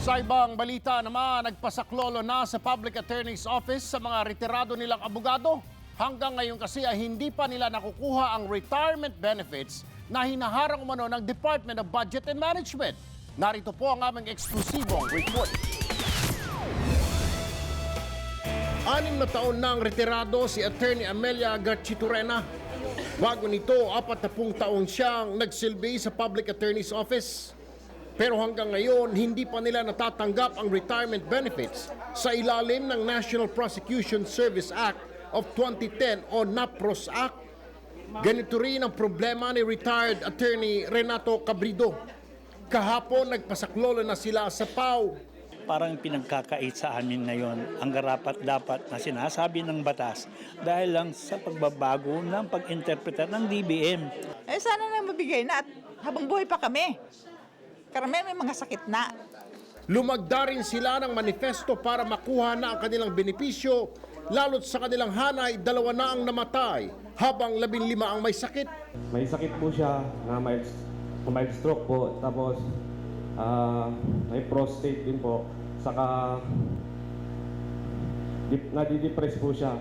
Sa ibang balita naman, nagpasaklolo na sa Public Attorney's Office sa mga retirado nilang abogado. Hanggang ngayon kasi ay hindi pa nila nakukuha ang retirement benefits na hinaharang umano ng Department of Budget and Management. Narito po ang aming eksklusibong report. 6 na taon na ang retirado si Attorney Amelia Garchitorena. Bago nito, 40 taon siyang nagsilbi sa Public Attorney's Office. Pero hanggang ngayon, hindi pa nila natatanggap ang retirement benefits sa ilalim ng National Prosecution Service Act of 2010 o NAPROS Act. Ganito rin ang problema ni retired attorney Renato Cabrido. Kahapon, nagpasaklolo na sila sa PAW. Parang pinagkakait sa amin ngayon ang karapat-dapat na sinasabi ng batas dahil lang sa pagbabago ng pag-interpreta ng DBM. Sana na mabigay na at habang buhay pa kami. Karamihan may mga sakit na. Lumagda rin sila ng manifesto para makuha na ang kanilang benepisyo, lalo't sa kanilang hanay, 2 na ang namatay, habang 15 ang may sakit. May sakit po siya na mild stroke po, tapos may prostate din po, saka nadidepress po siya.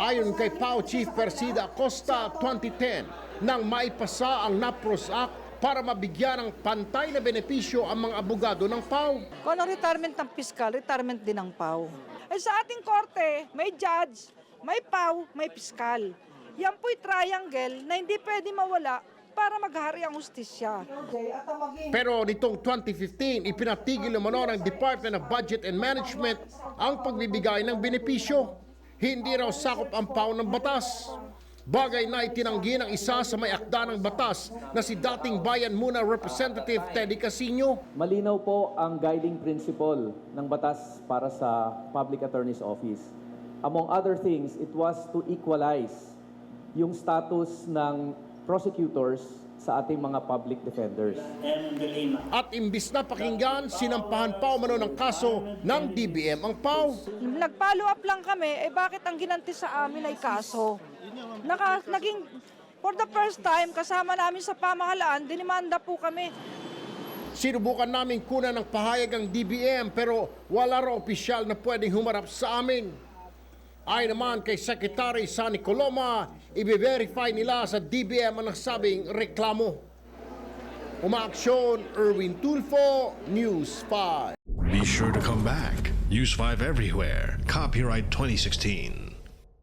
Ayon kay PAW Chief Persida Acosta, 2010 nang maipasa ang NAPROS Act para mabigyan ng pantay na benepisyo ang mga abogado ng PAW. Kung ano retirement ng piskal, retirement din ng PAW. Sa ating korte, may judge, may PAW, may piskal. Yan po'y triangle na hindi pwede mawala para maghari ang hustisya. Pero nitong 2015, ipinatigil naman ng Department of Budget and Management ang pagbibigay ng benepisyo. Hindi raw sakop ang PAW ng batas. Bagay na itinanggi ng isa sa may akda ng batas na si dating Bayan Muna Representative Teddy Casino. Malinaw po ang guiding principle ng batas para sa Public Attorney's Office. Among other things, it was to equalize yung status ng prosecutors sa ating mga public defenders. At imbis na pakinggan, sinampahan pa umano ng kaso ng DBM ang PAW. Nag-follow up lang kami, bakit ang ginanti sa amin ay kaso? Naging, for the first time, kasama namin sa pamahalaan, dinimanda po kami. Sinubukan namin kunan ng pahayag ang DBM pero wala raw opisyal na pwedeng humarap sa amin. Ayon naman kay Secretary Sani Coloma, i-verify nila sa DBM ang nasabing reklamo. Umaaksyon, Erwin Tulfo, News 5. Be sure to come back. Use 5 everywhere. Copyright 2016.